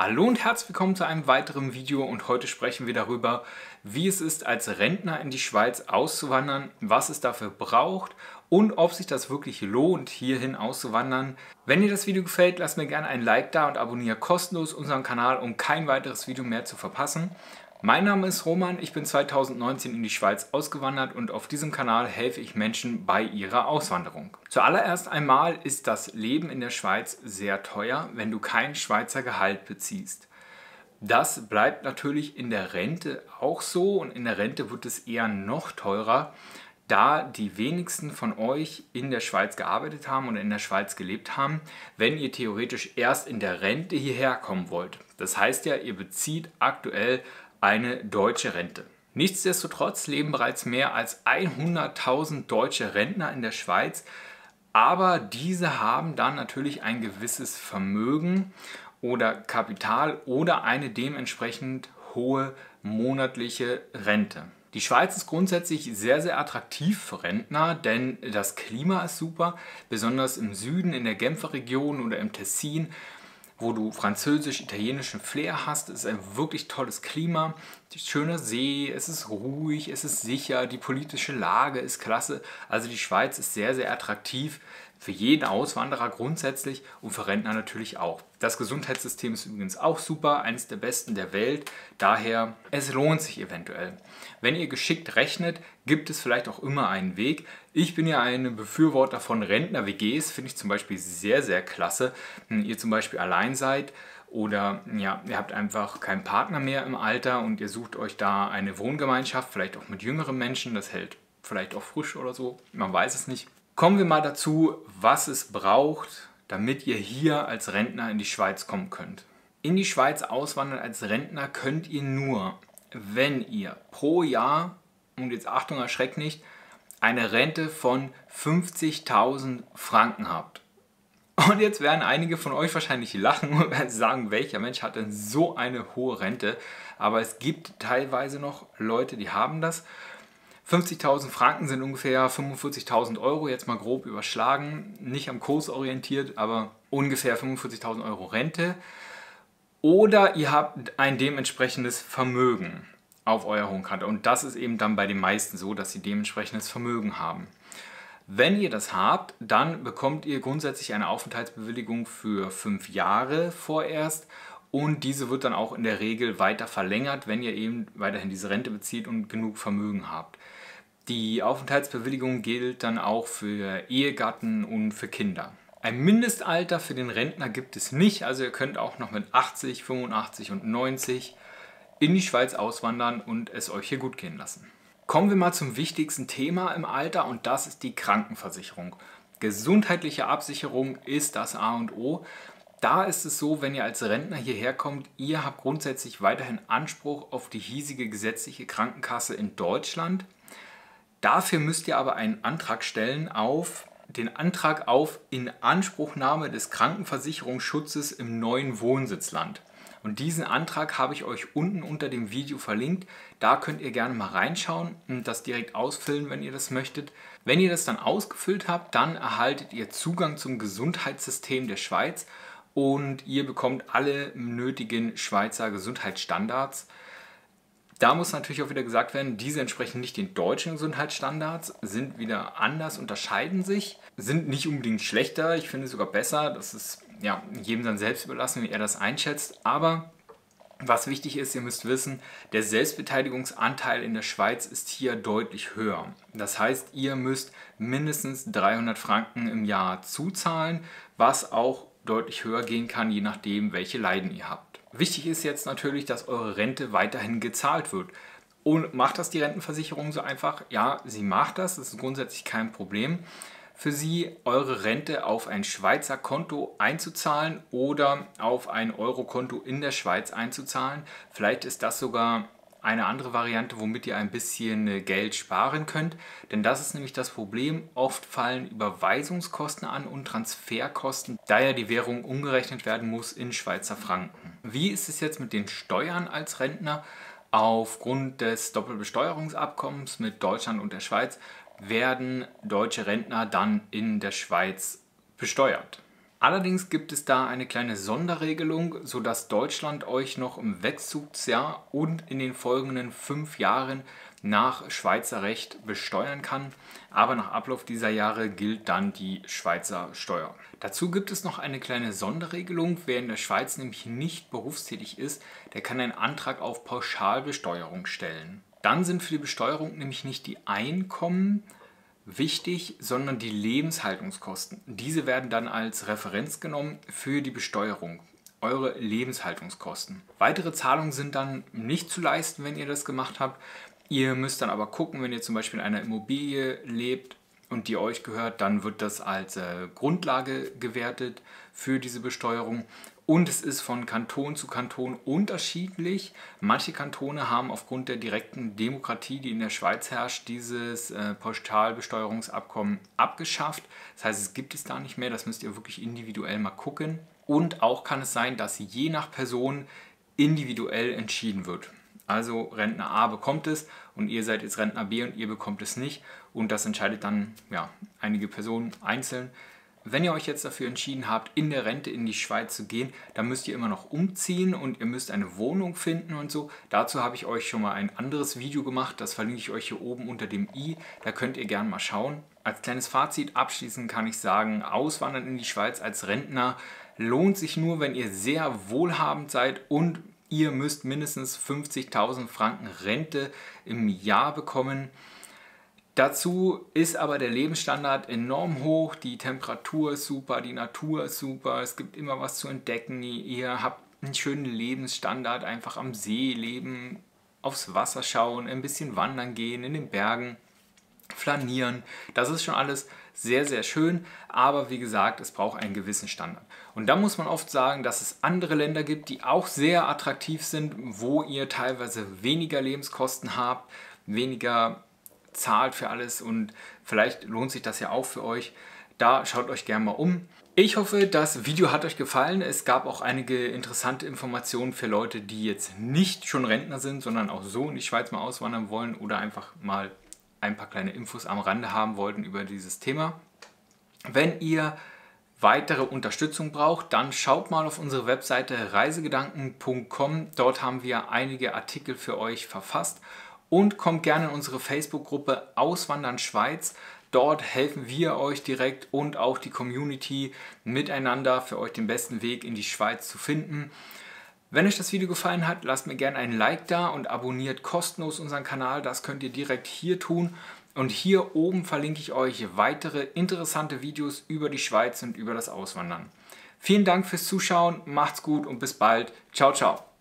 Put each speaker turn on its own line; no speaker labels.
Hallo und herzlich willkommen zu einem weiteren Video und heute sprechen wir darüber, wie es ist, als Rentner in die Schweiz auszuwandern, was es dafür braucht und ob sich das wirklich lohnt, hierhin auszuwandern. Wenn dir das Video gefällt, lass mir gerne ein Like da und abonniere kostenlos unseren Kanal, um kein weiteres Video mehr zu verpassen. Mein Name ist Roman, ich bin 2019 in die Schweiz ausgewandert und auf diesem Kanal helfe ich Menschen bei ihrer Auswanderung. Zuallererst einmal ist das Leben in der Schweiz sehr teuer, wenn du kein Schweizer Gehalt beziehst. Das bleibt natürlich in der Rente auch so und in der Rente wird es eher noch teurer, da die wenigsten von euch in der Schweiz gearbeitet haben oder in der Schweiz gelebt haben, wenn ihr theoretisch erst in der Rente hierher kommen wollt. Das heißt ja, ihr bezieht aktuell eine deutsche Rente. Nichtsdestotrotz leben bereits mehr als 100.000 deutsche Rentner in der Schweiz, aber diese haben dann natürlich ein gewisses Vermögen oder Kapital oder eine dementsprechend hohe monatliche Rente. Die Schweiz ist grundsätzlich sehr, sehr attraktiv für Rentner, denn das Klima ist super, besonders im Süden, in der Genfer Region oder im Tessin, wo du französisch-italienischen Flair hast. Es ist ein wirklich tolles Klima, schöner See, es ist ruhig, es ist sicher, die politische Lage ist klasse. Also die Schweiz ist sehr, sehr attraktiv für jeden Auswanderer grundsätzlich und für Rentner natürlich auch. Das Gesundheitssystem ist übrigens auch super, eines der besten der Welt. Daher, es lohnt sich eventuell. Wenn ihr geschickt rechnet, gibt es vielleicht auch immer einen Weg. Ich bin ja ein Befürworter von Rentner-WGs, finde ich zum Beispiel sehr, sehr klasse. Wenn ihr zum Beispiel allein seid oder ja, ihr habt einfach keinen Partner mehr im Alter und ihr sucht euch da eine Wohngemeinschaft, vielleicht auch mit jüngeren Menschen, das hält vielleicht auch frisch oder so, man weiß es nicht. Kommen wir mal dazu, was es braucht, damit ihr hier als Rentner in die Schweiz kommen könnt. In die Schweiz auswandern als Rentner könnt ihr nur, wenn ihr pro Jahr, und jetzt Achtung, erschreckt nicht, eine Rente von 50.000 Franken habt. Und jetzt werden einige von euch wahrscheinlich lachen und werden sagen, welcher Mensch hat denn so eine hohe Rente? Aber es gibt teilweise noch Leute, die haben das. 50.000 Franken sind ungefähr 45.000 Euro, jetzt mal grob überschlagen, nicht am Kurs orientiert, aber ungefähr 45.000 Euro Rente. Oder ihr habt ein dementsprechendes Vermögen auf eurer Hohenkante und das ist eben dann bei den meisten so, dass sie dementsprechendes Vermögen haben. Wenn ihr das habt, dann bekommt ihr grundsätzlich eine Aufenthaltsbewilligung für 5 Jahre vorerst und diese wird dann auch in der Regel weiter verlängert, wenn ihr eben weiterhin diese Rente bezieht und genug Vermögen habt. Die Aufenthaltsbewilligung gilt dann auch für Ehegatten und für Kinder. Ein Mindestalter für den Rentner gibt es nicht, also ihr könnt auch noch mit 80, 85 und 90 in die Schweiz auswandern und es euch hier gut gehen lassen. Kommen wir mal zum wichtigsten Thema im Alter und das ist die Krankenversicherung. Gesundheitliche Absicherung ist das A und O. Da ist es so, wenn ihr als Rentner hierher kommt, ihr habt grundsätzlich weiterhin Anspruch auf die hiesige gesetzliche Krankenkasse in Deutschland. Dafür müsst ihr aber einen Antrag stellen auf den Antrag auf Inanspruchnahme des Krankenversicherungsschutzes im neuen Wohnsitzland. Und diesen Antrag habe ich euch unten unter dem Video verlinkt. Da könnt ihr gerne mal reinschauen und das direkt ausfüllen, wenn ihr das möchtet. Wenn ihr das dann ausgefüllt habt, dann erhaltet ihr Zugang zum Gesundheitssystem der Schweiz und ihr bekommt alle nötigen Schweizer Gesundheitsstandards. Da muss natürlich auch wieder gesagt werden, diese entsprechen nicht den deutschen Gesundheitsstandards, sind wieder anders, unterscheiden sich, sind nicht unbedingt schlechter, ich finde es sogar besser, das ist ja jedem dann selbst überlassen, wie er das einschätzt, aber was wichtig ist, ihr müsst wissen, der Selbstbeteiligungsanteil in der Schweiz ist hier deutlich höher. Das heißt, ihr müsst mindestens 300 Franken im Jahr zuzahlen, was auch deutlich höher gehen kann, je nachdem, welche Leiden ihr habt. Wichtig ist jetzt natürlich, dass eure Rente weiterhin gezahlt wird. Und macht das die Rentenversicherung so einfach? Ja, sie macht das, das ist grundsätzlich kein Problem für Sie, eure Rente auf ein Schweizer Konto einzuzahlen oder auf ein Eurokonto in der Schweiz einzuzahlen. Vielleicht ist das sogar eine andere Variante, womit ihr ein bisschen Geld sparen könnt. Denn das ist nämlich das Problem. Oft fallen Überweisungskosten an und Transferkosten, da ja die Währung umgerechnet werden muss in Schweizer Franken. Wie ist es jetzt mit den Steuern als Rentner? Aufgrund des Doppelbesteuerungsabkommens mit Deutschland und der Schweiz werden deutsche Rentner dann in der Schweiz besteuert. Allerdings gibt es da eine kleine Sonderregelung, sodass Deutschland euch noch im Wegzugsjahr und in den folgenden 5 Jahren nach Schweizer Recht besteuern kann. Aber nach Ablauf dieser Jahre gilt dann die Schweizer Steuer. Dazu gibt es noch eine kleine Sonderregelung. Wer in der Schweiz nämlich nicht berufstätig ist, der kann einen Antrag auf Pauschalbesteuerung stellen. Dann sind für die Besteuerung nämlich nicht die Einkommen wichtig, sondern die Lebenshaltungskosten. Diese werden dann als Referenz genommen für die Besteuerung. Eure Lebenshaltungskosten. Weitere Zahlungen sind dann nicht zu leisten, wenn ihr das gemacht habt. Ihr müsst dann aber gucken, wenn ihr zum Beispiel in einer Immobilie lebt und die euch gehört, dann wird das als Grundlage gewertet für diese Besteuerung. Und es ist von Kanton zu Kanton unterschiedlich. Manche Kantone haben aufgrund der direkten Demokratie, die in der Schweiz herrscht, dieses Pauschalbesteuerungsabkommen abgeschafft. Das heißt, es gibt es da nicht mehr. Das müsst ihr wirklich individuell mal gucken. Und auch kann es sein, dass je nach Person individuell entschieden wird. Also Rentner A bekommt es und ihr seid jetzt Rentner B und ihr bekommt es nicht. Und das entscheidet dann einige Personen einzeln. Wenn ihr euch jetzt dafür entschieden habt, in der Rente in die Schweiz zu gehen, dann müsst ihr immer noch umziehen und ihr müsst eine Wohnung finden und so. Dazu habe ich euch schon mal ein anderes Video gemacht, das verlinke ich euch hier oben unter dem i. Da könnt ihr gerne mal schauen. Als kleines Fazit abschließend kann ich sagen, Auswandern in die Schweiz als Rentner lohnt sich nur, wenn ihr sehr wohlhabend seid und ihr müsst mindestens 50.000 Franken Rente im Jahr bekommen. Dazu ist aber der Lebensstandard enorm hoch, die Temperatur ist super, die Natur ist super, es gibt immer was zu entdecken, ihr habt einen schönen Lebensstandard, einfach am See leben, aufs Wasser schauen, ein bisschen wandern gehen, in den Bergen, flanieren. Das ist schon alles sehr, sehr schön, aber wie gesagt, es braucht einen gewissen Standard. Und da muss man oft sagen, dass es andere Länder gibt, die auch sehr attraktiv sind, wo ihr teilweise weniger Lebenskosten habt, weniger zahlt für alles und vielleicht lohnt sich das ja auch für euch. Da schaut euch gerne mal um. Ich hoffe, das Video hat euch gefallen. Es gab auch einige interessante Informationen für Leute, die jetzt nicht schon Rentner sind, sondern auch so in die Schweiz mal auswandern wollen oder einfach mal ein paar kleine Infos am Rande haben wollten über dieses Thema. Wenn ihr weitere Unterstützung braucht, dann schaut mal auf unsere Webseite reisegedanken.com. Dort haben wir einige Artikel für euch verfasst. Und kommt gerne in unsere Facebook-Gruppe Auswandern Schweiz. Dort helfen wir euch direkt und auch die Community miteinander für euch den besten Weg in die Schweiz zu finden. Wenn euch das Video gefallen hat, lasst mir gerne ein Like da und abonniert kostenlos unseren Kanal. Das könnt ihr direkt hier tun. Und hier oben verlinke ich euch weitere interessante Videos über die Schweiz und über das Auswandern. Vielen Dank fürs Zuschauen, macht's gut und bis bald. Ciao, ciao.